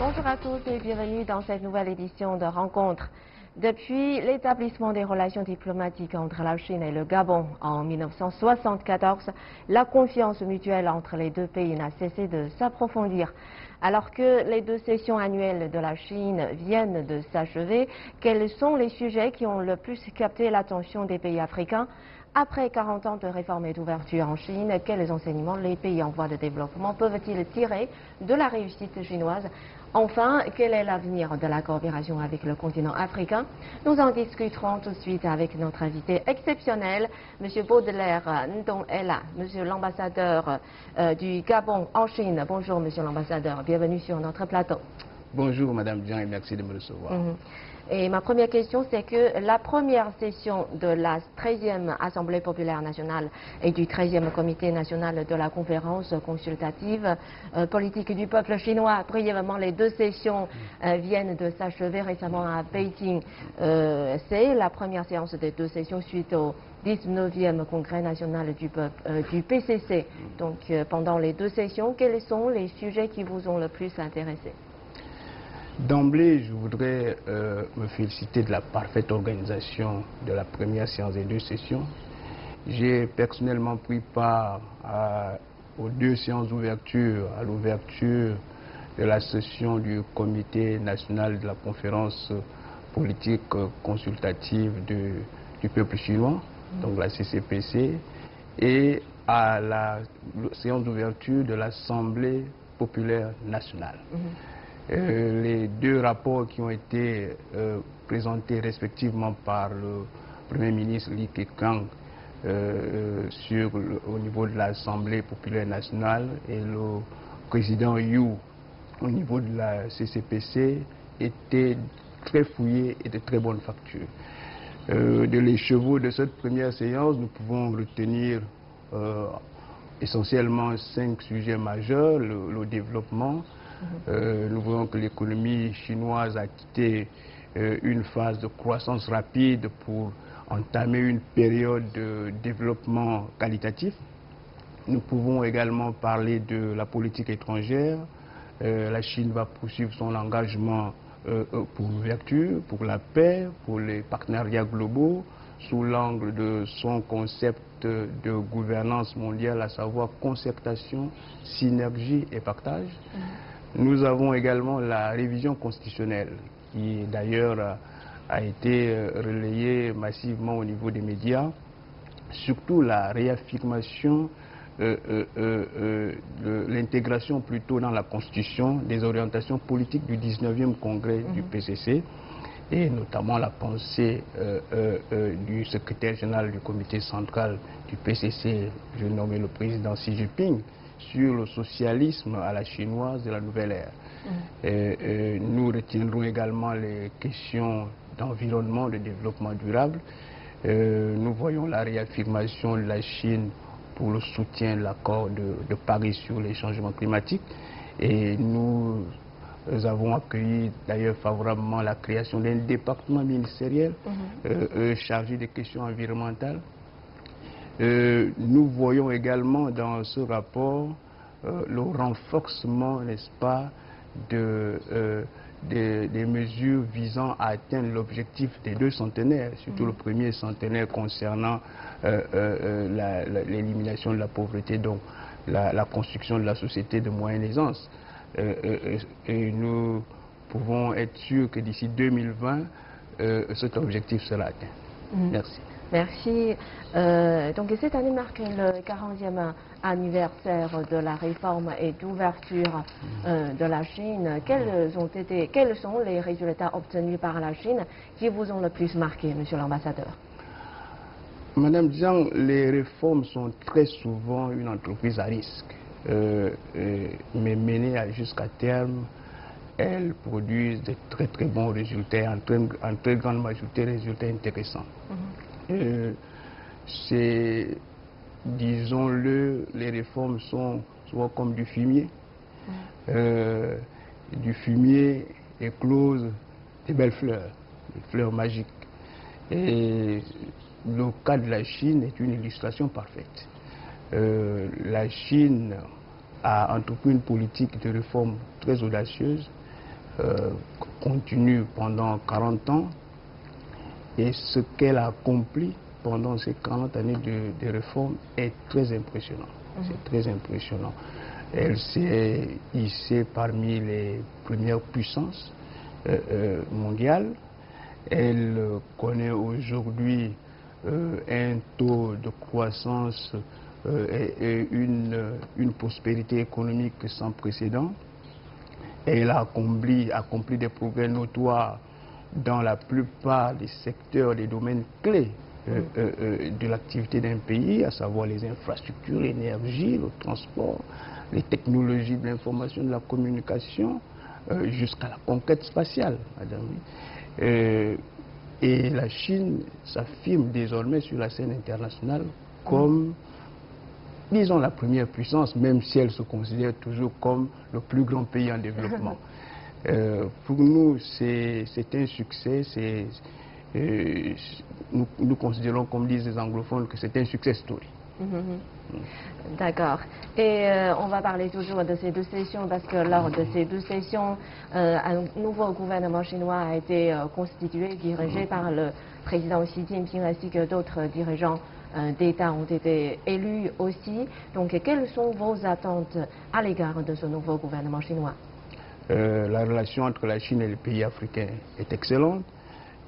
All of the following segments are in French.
Bonjour à tous et bienvenue dans cette nouvelle édition de Rencontre. Depuis l'établissement des relations diplomatiques entre la Chine et le Gabon en 1974, la confiance mutuelle entre les deux pays n'a cessé de s'approfondir. Alors que les deux sessions annuelles de la Chine viennent de s'achever, quels sont les sujets qui ont le plus capté l'attention des pays africains? Après 40 ans de réforme et d'ouverture en Chine, quels enseignements les pays en voie de développement peuvent-ils tirer de la réussite chinoise? Enfin, quel est l'avenir de la coopération avec le continent africain? Nous en discuterons tout de suite avec notre invité exceptionnel, M. Baudelaire Ndong-Ella, M. l'ambassadeur du Gabon en Chine. Bonjour, M. l'ambassadeur, bienvenue sur notre plateau. Bonjour Madame Jean et merci de me recevoir. Et ma première question, c'est que la première session de la 13e Assemblée populaire nationale et du 13e Comité national de la conférence consultative politique du peuple chinois, brièvement, les deux sessions viennent de s'achever récemment à Beijing. C'est la première séance des deux sessions suite au 19e Congrès national du PCC. Donc, pendant les deux sessions, quels sont les sujets qui vous ont le plus intéressé? D'emblée, je voudrais me féliciter de la parfaite organisation de la première séance des deux sessions. J'ai personnellement pris part aux deux séances d'ouverture, à l'ouverture de la session du Comité national de la conférence politique consultative du peuple chinois, donc la CCPC, et à la séance d'ouverture de l'Assemblée populaire nationale. Les deux rapports qui ont été présentés respectivement par le Premier ministre Li Keqiang au niveau de l'Assemblée populaire nationale et le président Yu au niveau de la CCPC étaient très fouillés et de très bonne facture. De l'écheveau de cette première séance, nous pouvons retenir essentiellement 5 sujets majeurs: le développement. Nous voyons que l'économie chinoise a quitté une phase de croissance rapide pour entamer une période de développement qualitatif. Nous pouvons également parler de la politique étrangère. La Chine va poursuivre son engagement pour l'ouverture, pour la paix, pour les partenariats globaux, sous l'angle de son concept de gouvernance mondiale, à savoir concertation, synergie et partage. Nous avons également la révision constitutionnelle, qui d'ailleurs a été relayée massivement au niveau des médias, surtout la réaffirmation de l'intégration plutôt dans la Constitution des orientations politiques du 19e congrès du PCC, et notamment la pensée du secrétaire général du comité central du PCC, je nomme le président Xi Jinping, sur le socialisme à la chinoise de la nouvelle ère. Nous retiendrons également les questions d'environnement, de développement durable. Nous voyons la réaffirmation de la Chine pour le soutien de l'accord de Paris sur les changements climatiques. Et nous avons accueilli d'ailleurs favorablement la création d'un département ministériel chargé des questions environnementales. Nous voyons également dans ce rapport le renforcement, n'est-ce pas, des mesures visant à atteindre l'objectif des 2 centenaires, surtout le premier centenaire concernant l'élimination de la pauvreté, donc la construction de la société de moyenne aisance. Et nous pouvons être sûrs que d'ici 2020, cet objectif sera atteint. Merci. Merci. Donc cette année marque le 40e anniversaire de la réforme et d'ouverture de la Chine. Quels sont les résultats obtenus par la Chine qui vous ont le plus marqué, Monsieur l'ambassadeur? Madame Zhang, les réformes sont très souvent une entreprise à risque, mais menées jusqu'à terme, elles produisent de très très bons résultats, en très grande majorité résultats intéressants. Disons-le, les réformes sont souvent comme du fumier. Du fumier éclosent des belles fleurs, des fleurs magiques. Et le cas de la Chine est une illustration parfaite. La Chine a entrepris une politique de réforme très audacieuse continue pendant 40 ans et ce qu'elle a accompli pendant ces 40 années de réforme est très impressionnant. C'est très impressionnant. Elle s'est hissée parmi les premières puissances mondiales. Elle connaît aujourd'hui un taux de croissance et une prospérité économique sans précédent. Et elle a accompli des progrès notoires dans la plupart des secteurs, des domaines clés de l'activité d'un pays, à savoir les infrastructures, l'énergie, le transport, les technologies de l'information, de la communication, jusqu'à la conquête spatiale, madame. Et la Chine s'affirme désormais sur la scène internationale comme, disons, la première puissance, même si elle se considère toujours comme le plus grand pays en développement. Pour nous, c'est un succès. Nous considérons, comme disent les anglophones, que c'est un success story. D'accord. Et on va parler toujours de ces deux sessions parce que lors de ces deux sessions, un nouveau gouvernement chinois a été constitué, dirigé par le président Xi Jinping ainsi que d'autres dirigeants d'État ont été élus aussi. Donc, quelles sont vos attentes à l'égard de ce nouveau gouvernement chinois? La relation entre la Chine et les pays africains est excellente.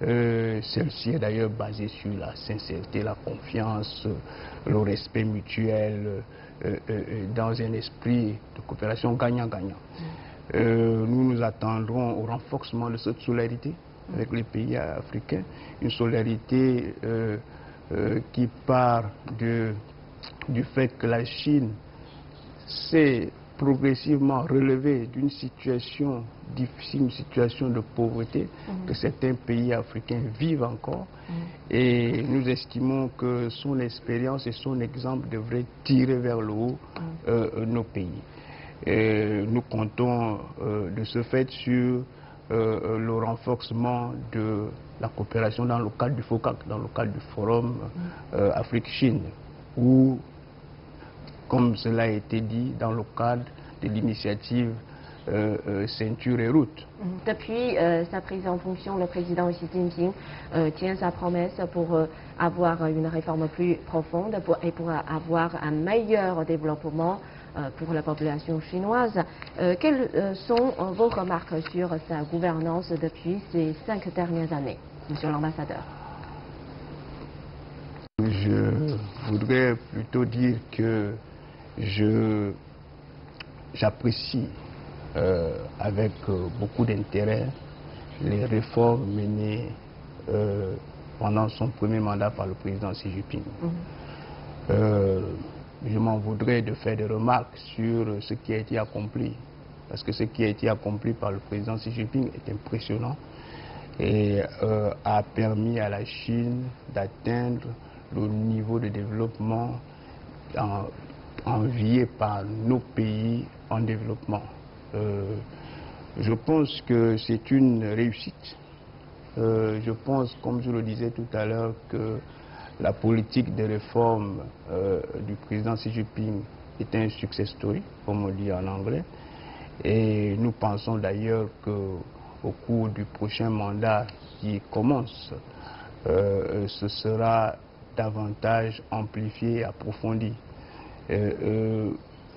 Celle-ci est d'ailleurs basée sur la sincérité, la confiance, le respect mutuel, dans un esprit de coopération gagnant-gagnant. Nous nous attendrons au renforcement de cette solidarité avec les pays africains, une solidarité qui part du fait que la Chine s'est progressivement relevé d'une situation difficile, une situation de pauvreté que certains pays africains vivent encore. Et nous estimons que son expérience et son exemple devraient tirer vers le haut nos pays. Nous comptons de ce fait sur le renforcement de la coopération dans le cadre du FOCAC, dans le cadre du Forum Afrique-Chine, où, comme cela a été dit, dans le cadre de l'initiative Ceinture et Route. Depuis sa prise en fonction, le président Xi Jinping tient sa promesse pour avoir une réforme plus profonde et pour avoir un meilleur développement pour la population chinoise. Quelles sont vos remarques sur sa gouvernance depuis ces 5 dernières années, monsieur l'ambassadeur? Je voudrais plutôt dire que j'apprécie avec beaucoup d'intérêt les réformes menées pendant son premier mandat par le président Xi Jinping. Je m'en voudrais de faire des remarques sur ce qui a été accompli, parce que ce qui a été accompli par le président Xi Jinping est impressionnant et a permis à la Chine d'atteindre le niveau de développement envié par nos pays en développement. Je pense que c'est une réussite. Je pense, comme je le disais tout à l'heure, que la politique de réforme du président Xi Jinping est un success story, comme on dit en anglais. Et nous pensons d'ailleurs qu'au cours du prochain mandat qui commence, ce sera davantage amplifié et approfondi.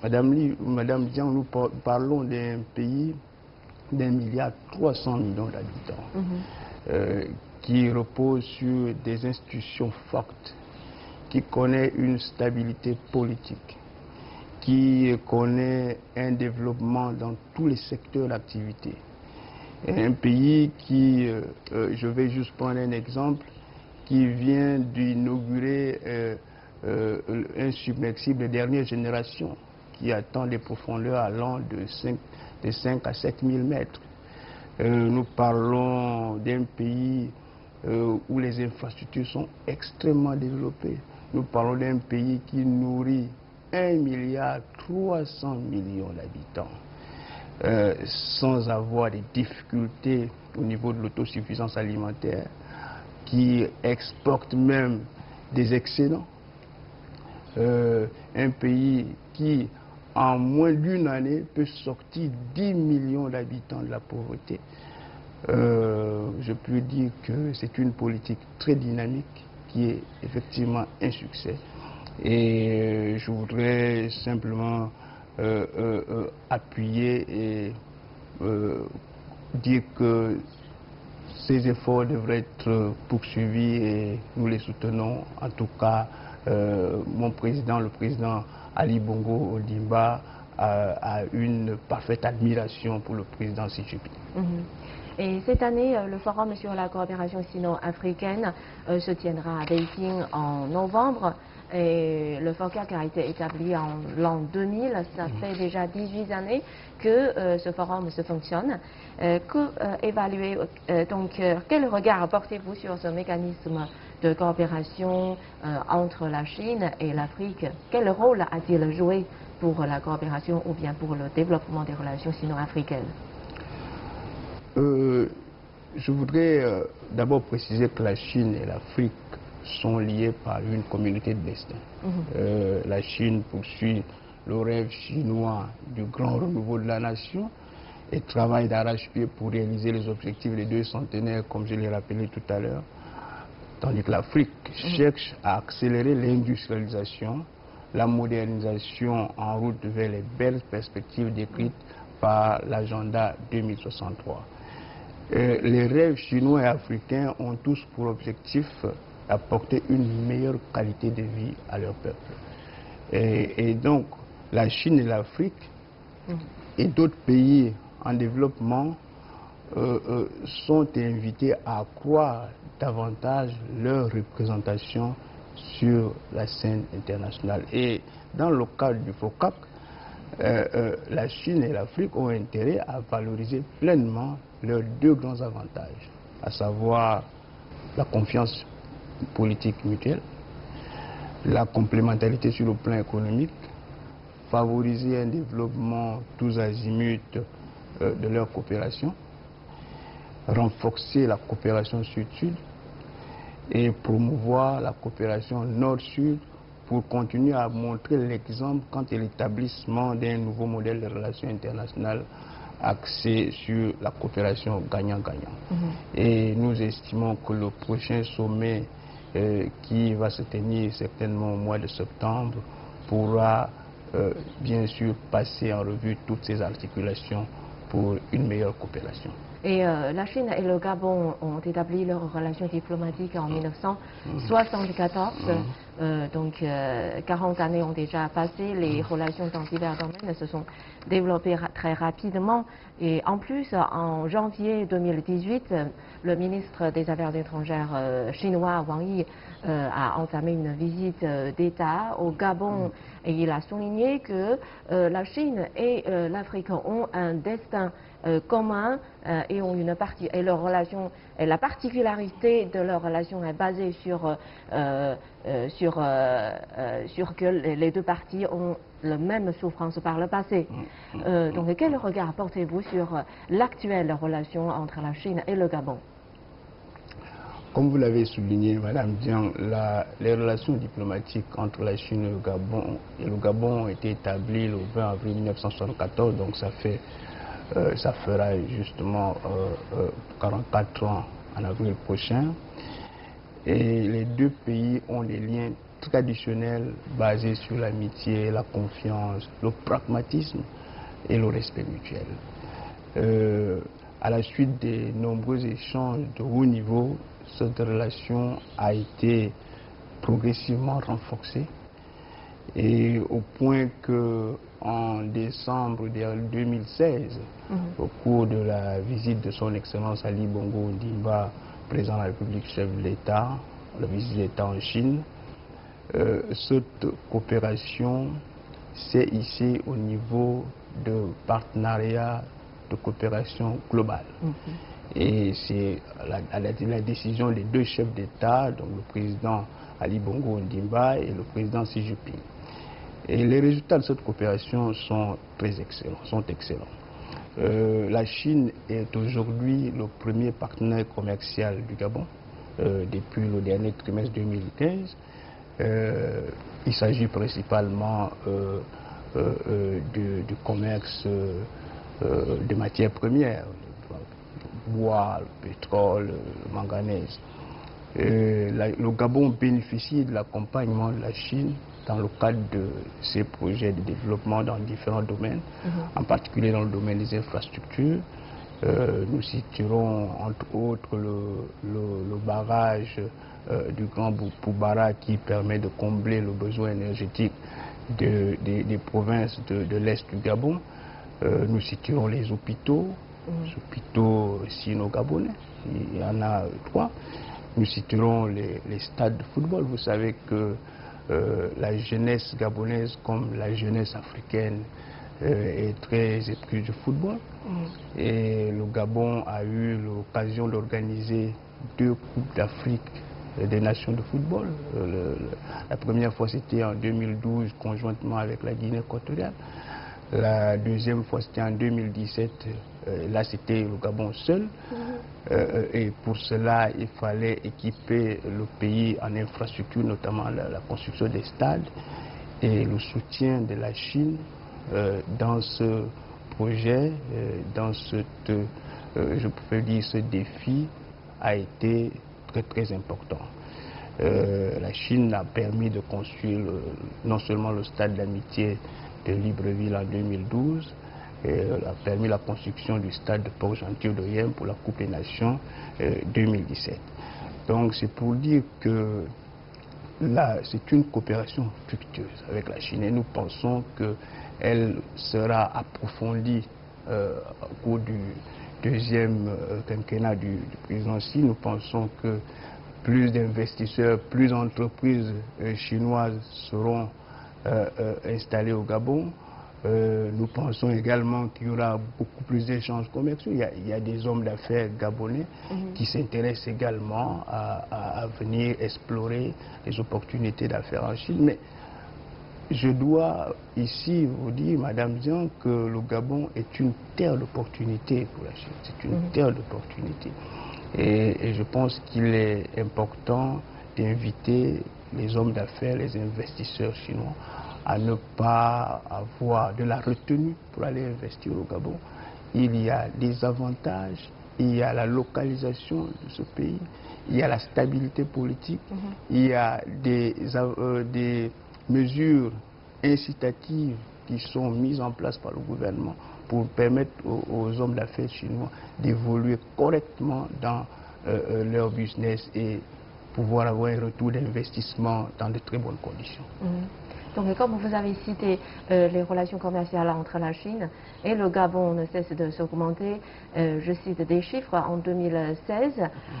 Madame Dian, nous parlons d'un pays d'1,3 milliard d'habitants, qui repose sur des institutions fortes, qui connaît une stabilité politique, qui connaît un développement dans tous les secteurs d'activité. Un pays qui, je vais juste prendre un exemple, qui vient d'inaugurer un submersible de dernière génération qui atteint des profondeurs allant de 5 à 7 000 mètres. Nous parlons d'un pays où les infrastructures sont extrêmement développées. Nous parlons d'un pays qui nourrit 1,3 milliard d'habitants sans avoir des difficultés au niveau de l'autosuffisance alimentaire, qui exporte même des excédents. Un pays qui, en moins d'une année, peut sortir 10 millions d'habitants de la pauvreté. Je peux dire que c'est une politique très dynamique qui est effectivement un succès. Et je voudrais simplement appuyer et dire que ces efforts devraient être poursuivis et nous les soutenons. En tout cas, mon président, le président Ali Bongo Ondimba, a une parfaite admiration pour le président Xi Jinping. Et cette année, le forum sur la coopération sino-africaine se tiendra à Beijing en novembre. Et le FOCAC a été établi en l'an 2000. Ça fait déjà 18 années que ce forum se fonctionne. Quel regard portez-vous sur ce mécanisme de coopération entre la Chine et l'Afrique? Quel rôle a-t-il joué pour la coopération ou bien pour le développement des relations sino-africaines? Je voudrais d'abord préciser que la Chine et l'Afrique sont liés par une communauté de destin. La Chine poursuit le rêve chinois du grand renouveau de la nation et travaille d'arrache-pied pour réaliser les objectifs des 2 centenaires, comme je l'ai rappelé tout à l'heure. Tandis que l'Afrique cherche à accélérer l'industrialisation, la modernisation en route vers les belles perspectives décrites par l'agenda 2063. Les rêves chinois et africains ont tous pour objectif d'apporter une meilleure qualité de vie à leur peuple. Et donc, la Chine et l'Afrique et d'autres pays en développement sont invités à accroître davantage leur représentation sur la scène internationale. Et dans le cadre du FOCAC, la Chine et l'Afrique ont intérêt à valoriser pleinement leurs 2 grands avantages, à savoir la confiance politique mutuelle, la complémentarité sur le plan économique, favoriser un développement tous azimuts de leur coopération, renforcer la coopération sud-sud et promouvoir la coopération nord-sud pour continuer à montrer l'exemple quant à l'établissement d'un nouveau modèle de relations internationales axé sur la coopération gagnant-gagnant. Et nous estimons que le prochain sommet qui va se tenir certainement au mois de septembre pourra bien sûr passer en revue toutes ces articulations pour une meilleure coopération. Et la Chine et le Gabon ont établi leurs relations diplomatiques en 1974. Donc 40 années ont déjà passé, les relations dans divers domaines se sont développées très rapidement. Et en plus, en janvier 2018, le ministre des Affaires étrangères chinois, Wang Yi, a entamé une visite d'État au Gabon et il a souligné que la Chine et l'Afrique ont un destin commun et ont une partie et leur relation et la particularité de leur relation est basée sur que les 2 parties ont la même souffrance par le passé. Donc quel regard portez-vous sur l'actuelle relation entre la Chine et le Gabon? Comme vous l'avez souligné, Madame Dian, les relations diplomatiques entre la Chine et le Gabon ont été établies le 20 avril 1974, donc ça fera justement 44 ans en avril prochain. Et les 2 pays ont des liens traditionnels basés sur l'amitié, la confiance, le pragmatisme et le respect mutuel. À la suite des nombreux échanges de haut niveau, cette relation a été progressivement renforcée et au point que en décembre 2016, au cours de la visite de son Excellence Ali Bongo Ondimba, président de la République, chef de l'État, la visite d'État en Chine, cette coopération s'est hissée au niveau de partenariat de coopération globale. Et c'est la décision des 2 chefs d'État, donc le président Ali Bongo Ondimba et le président Xi Jinping. Et les résultats de cette coopération sont très excellents, la Chine est aujourd'hui le premier partenaire commercial du Gabon depuis le dernier trimestre 2015. Il s'agit principalement du commerce de matières premières, le bois, le pétrole, le manganèse. Le Gabon bénéficie de l'accompagnement de la Chine dans le cadre de ses projets de développement dans différents domaines, en particulier dans le domaine des infrastructures. Nous citerons entre autres le barrage du Grand Poubara qui permet de combler le besoin énergétique des provinces de l'Est du Gabon. Nous citerons les hôpitaux sino-gabonais, il y en a 3. Nous citerons les stades de football. Vous savez que la jeunesse gabonaise, comme la jeunesse africaine, est très éprise de football. Et le Gabon a eu l'occasion d'organiser 2 Coupes d'Afrique des nations de football. La première fois, c'était en 2012, conjointement avec la Guinée équatoriale. La deuxième fois, c'était en 2017. Là, c'était le Gabon seul. Et pour cela, il fallait équiper le pays en infrastructure, notamment la construction des stades et le soutien de la Chine dans ce projet, dans je peux dire, ce défi a été très important. La Chine a permis de construire non seulement le stade d'amitié de Libreville en 2012, elle a permis la construction du stade de Port-Gentil-d'Oyem pour la Coupe des Nations 2017. Donc c'est pour dire que là, c'est une coopération fructueuse avec la Chine et nous pensons qu'elle sera approfondie au cours du deuxième quinquennat du président Xi. Nous pensons que plus d'investisseurs, plus d'entreprises chinoises seront installées au Gabon. Nous pensons également qu'il y aura beaucoup plus d'échanges commerciaux. Il y a des hommes d'affaires gabonais qui s'intéressent également à venir explorer les opportunités d'affaires en Chine. Mais je dois ici vous dire, Madame Zian, que le Gabon est une terre d'opportunités pour la Chine. C'est une terre d'opportunités. Et je pense qu'il est important d'inviter les hommes d'affaires, les investisseurs chinois à ne pas avoir de la retenue pour aller investir au Gabon. Il y a des avantages, il y a la localisation de ce pays, il y a la stabilité politique, il y a des mesures incitatives qui sont mises en place par le gouvernement pour permettre aux hommes d'affaires chinois d'évoluer correctement dans leur business et pouvoir avoir un retour d'investissement dans de très bonnes conditions. Donc, comme vous avez cité les relations commerciales entre la Chine et le Gabon ne cessent de s'augmenter. Je cite des chiffres. En 2016,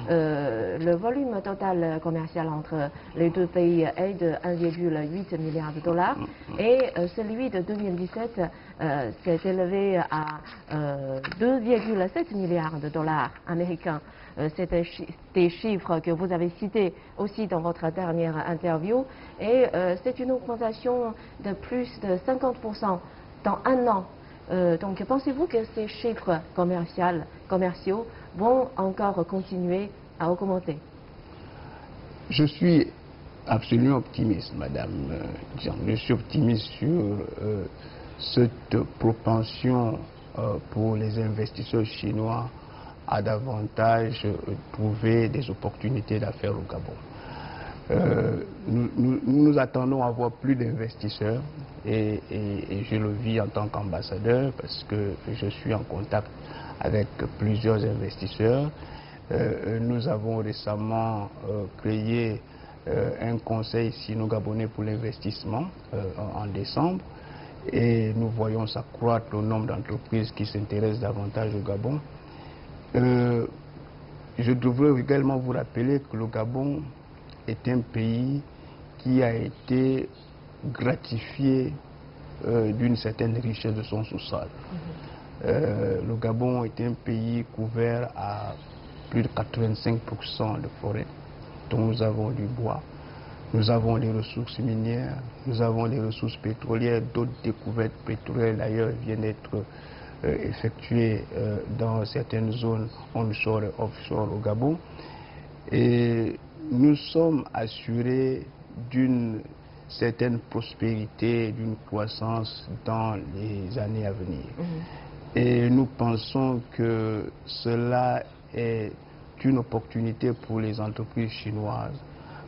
le volume total commercial entre les deux pays est de 1,8 milliard de dollars et celui de 2017 s'est élevé à 2,7 milliards de dollars américains. C'est des chiffres que vous avez cités aussi dans votre dernière interview et c'est une augmentation de plus de 50% dans un an. Donc pensez-vous que ces chiffres commerciaux vont encore continuer à augmenter? Je suis absolument optimiste, Madame Jean. Je suis optimiste sur cette propension pour les investisseurs chinois à davantage trouver des opportunités d'affaires au Gabon. Nous attendons à avoir plus d'investisseurs et je le vis en tant qu'ambassadeur parce que je suis en contact avec plusieurs investisseurs. Nous avons récemment créé un conseil sino-gabonais pour l'investissement en décembre et nous voyons s'accroître le nombre d'entreprises qui s'intéressent davantage au Gabon. Je devrais également vous rappeler que le Gabon est un pays qui a été gratifié d'une certaine richesse de son sous-sol. Le Gabon est un pays couvert à plus de 85% de forêt, dont nous avons du bois, nous avons des ressources minières, nous avons des ressources pétrolières, d'autres découvertes pétrolières d'ailleurs viennent d'être effectuées dans certaines zones onshore et offshore au Gabon. Et nous sommes assurés d'une certaine prospérité, d'une croissance dans les années à venir. Et nous pensons que cela est une opportunité pour les entreprises chinoises,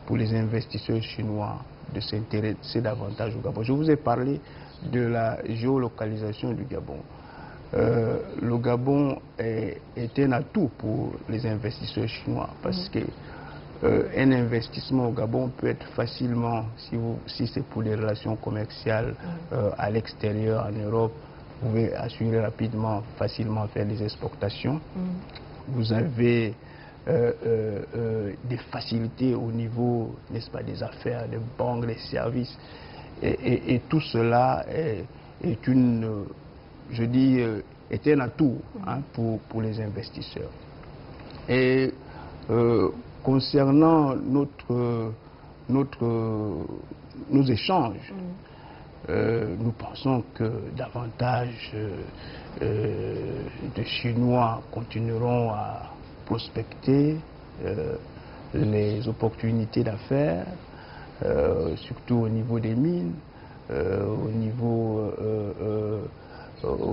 pour les investisseurs chinois de s'intéresser davantage au Gabon. Je vous ai parlé de la géolocalisation du Gabon. Le Gabon est un atout pour les investisseurs chinois parce que un investissement au Gabon peut être facilement, si c'est pour des relations commerciales à l'extérieur, en Europe, vous pouvez assurer rapidement, facilement faire des exportations. Vous avez des facilités au niveau, n'est-ce pas, des affaires, des banques, des services. Et tout cela est une, je dis, est un atout pour les investisseurs. Et concernant nos échanges, nous pensons que davantage de Chinois continueront à prospecter les opportunités d'affaires, surtout au niveau des mines, au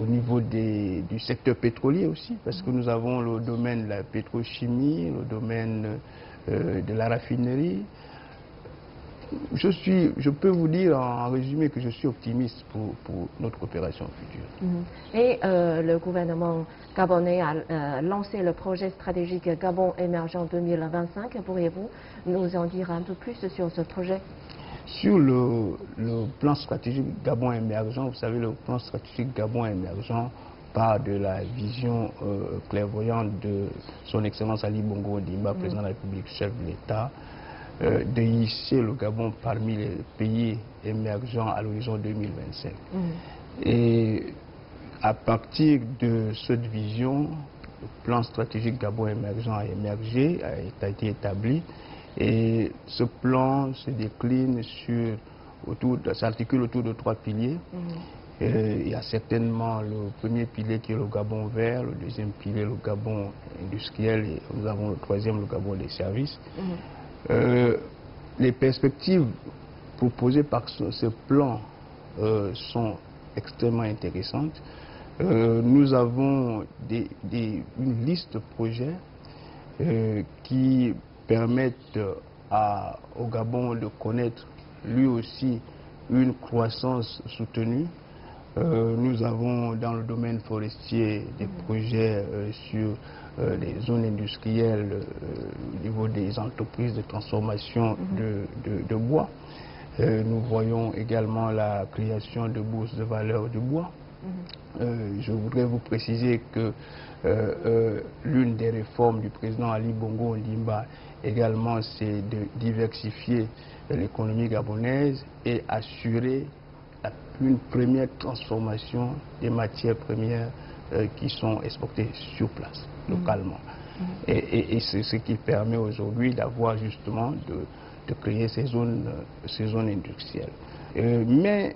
niveau du secteur pétrolier aussi, parce que nous avons le domaine de la pétrochimie, le domaine de la raffinerie. Je peux vous dire en résumé que je suis optimiste pour notre coopération future. Et le gouvernement gabonais a lancé le projet stratégique Gabon émergent 2025. Pourriez-vous nous en dire un peu plus sur ce projet? Sur le plan stratégique Gabon émergent, vous savez, le plan stratégique Gabon émergent part de la vision clairvoyante de son Excellence Ali Bongo Ondimba, président de la République, chef de l'État, de hisser le Gabon parmi les pays émergents à l'horizon 2025. Et à partir de cette vision, le plan stratégique Gabon émergent a émergé, a été établi, et ce plan se décline s'articule autour de 3 piliers. Il y a certainement le premier pilier qui est le Gabon vert, le deuxième pilier le Gabon industriel, et nous avons le troisième, le Gabon des services. Les perspectives proposées par ce plan sont extrêmement intéressantes. Nous avons une liste de projets qui permettent au Gabon de connaître lui aussi une croissance soutenue. Nous avons dans le domaine forestier des projets sur les zones industrielles au niveau des entreprises de transformation de bois. Nous voyons également la création de bourses de valeur du bois. Je voudrais vous préciser que l'une des réformes du président Ali Bongo Ondimba également, c'est de diversifier l'économie gabonaise et assurer une première transformation des matières premières qui sont exportées sur place, localement. Et c'est ce qui permet aujourd'hui d'avoir justement de créer ces zones industrielles. Mais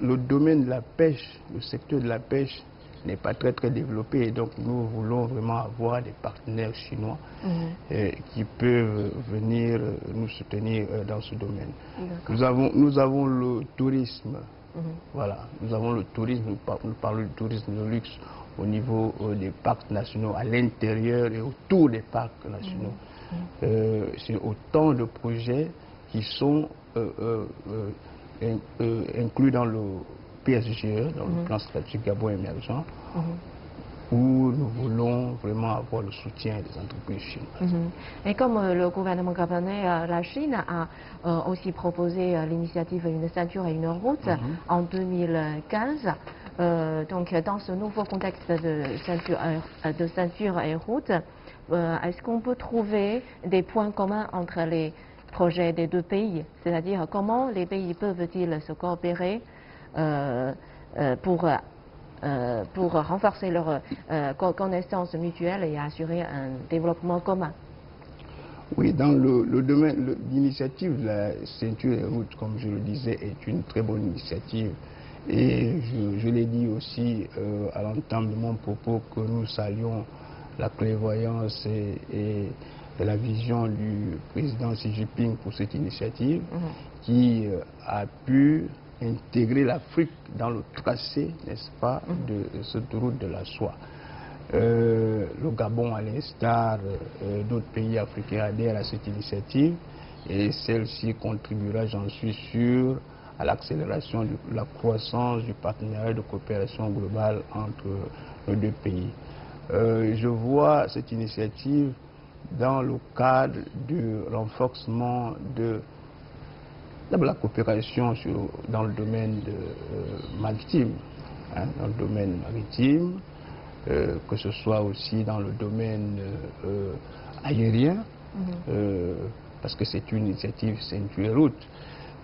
le domaine de la pêche, le secteur de la pêche n'est pas très développé, et donc nous voulons vraiment avoir des partenaires chinois qui peuvent venir nous soutenir dans ce domaine. Nous avons le tourisme. Voilà, nous avons le tourisme, nous parlons du tourisme de luxe au niveau des parcs nationaux, à l'intérieur et autour des parcs nationaux. C'est autant de projets qui sont inclus dans le PSGE, dans le plan stratégique Gabon émergent, où nous voulons vraiment avoir le soutien des entreprises chinoises. Et comme le gouvernement gabonais, la Chine a aussi proposé l'initiative Une ceinture et une route en 2015. Donc dans ce nouveau contexte de ceinture et route, est-ce qu'on peut trouver des points communs entre les projets des deux pays? C'est-à-dire comment les pays peuvent-ils se coopérer pour renforcer leur connaissance mutuelle et assurer un développement commun? Oui, dans le domaine, l'initiative de la ceinture et route, comme je le disais, est une très bonne initiative. Et je l'ai dit aussi à l'entame de mon propos que nous saluons la clairvoyance et la vision du président Xi Jinping pour cette initiative qui a pu intégrer l'Afrique dans le tracé, n'est-ce pas, de cette route de la soie. Le Gabon, à l'instar d'autres pays africains, adhère à cette initiative et celle-ci contribuera, j'en suis sûr, à l'accélération de la croissance du partenariat de coopération globale entre nos deux pays. Je vois cette initiative dans le cadre du renforcement de la coopération dans le domaine maritime, dans le domaine maritime, que ce soit aussi dans le domaine aérien, parce que c'est une initiative ceinture route.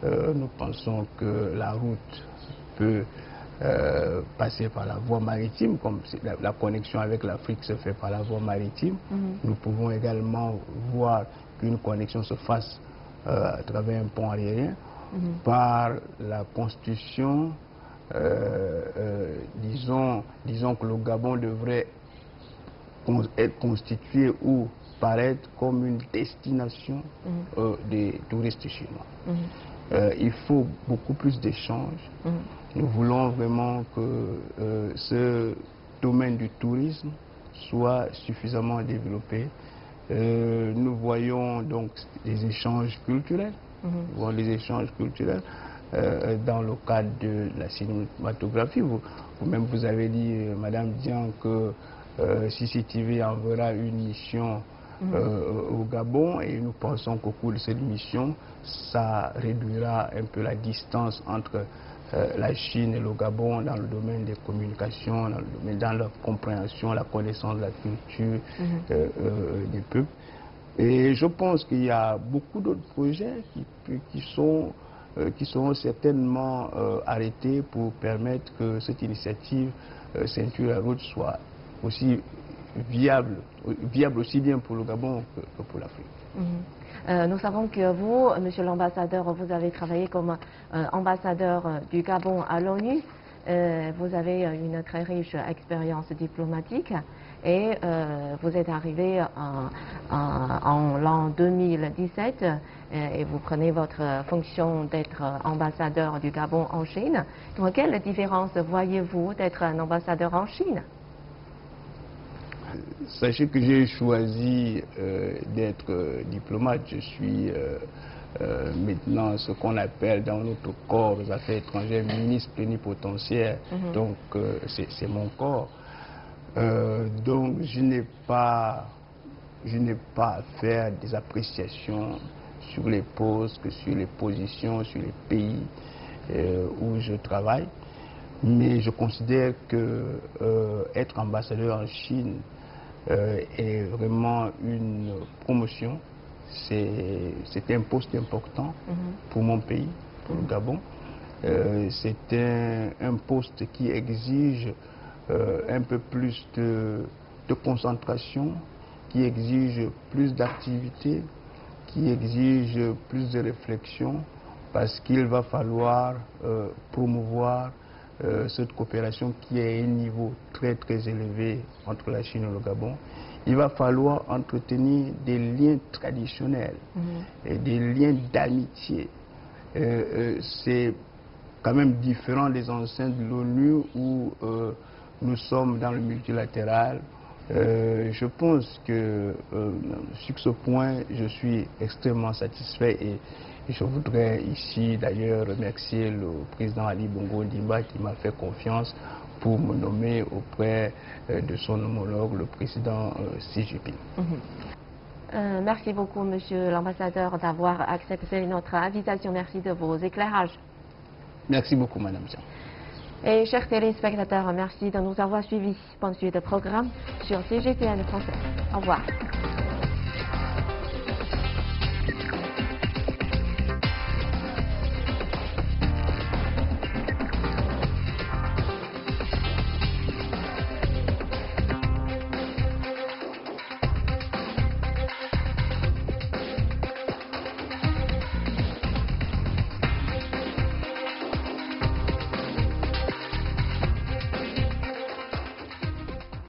Nous pensons que la route peut passer par la voie maritime, comme la connexion avec l'Afrique se fait par la voie maritime. Nous pouvons également voir qu'une connexion se fasse à travers un pont aérien par la constitution, disons que le Gabon devrait être constitué ou paraître comme une destination des touristes chinois. Il faut beaucoup plus d'échanges. Nous voulons vraiment que ce domaine du tourisme soit suffisamment développé. Nous voyons donc des échanges culturels, dans le cadre de la cinématographie. Vous-même, vous avez dit, Madame Dian, que CCTV enverra une mission au Gabon et nous pensons qu'au cours de cette mission, ça réduira un peu la distance entre la Chine et le Gabon dans le domaine des communications, dans leur compréhension, la connaissance de la culture des peuples. Et je pense qu'il y a beaucoup d'autres projets qui seront certainement arrêtés pour permettre que cette initiative Ceinture à route soit aussi viable aussi bien pour le Gabon que pour l'Afrique. Nous savons que vous, Monsieur l'ambassadeur, vous avez travaillé comme ambassadeur du Gabon à l'ONU. Vous avez une très riche expérience diplomatique et vous êtes arrivé en l'an 2017 et vous prenez votre fonction d'être ambassadeur du Gabon en Chine. Donc, quelle différence voyez-vous d'être un ambassadeur en Chine? Sachez que j'ai choisi d'être diplomate. Je suis maintenant ce qu'on appelle dans notre corps des affaires étrangères ministre plénipotentiaire. Donc c'est mon corps. Donc je n'ai pas à faire des appréciations sur les postes, sur les positions, sur les pays où je travaille. Mais je considère que être ambassadeur en Chine est vraiment une promotion. C'est un poste important pour mon pays, pour le Gabon. C'est un poste qui exige un peu plus de concentration, qui exige plus d'activité, qui exige plus de réflexion, parce qu'il va falloir promouvoir cette coopération qui est à un niveau très élevé entre la Chine et le Gabon. Il va falloir entretenir des liens traditionnels et des liens d'amitié. C'est quand même différent des enceintes de l'ONU où nous sommes dans le multilatéral. Je pense que sur ce point, je suis extrêmement satisfait et je voudrais ici d'ailleurs remercier le président Ali Bongo Ondimba qui m'a fait confiance pour me nommer auprès de son homologue, le président Xi Jinping. Merci beaucoup, Monsieur l'ambassadeur, d'avoir accepté notre invitation. Merci de vos éclairages. Merci beaucoup, Madame Jean. Et chers téléspectateurs, merci de nous avoir suivis. Bonne suite de programme sur CGTN français. Au revoir.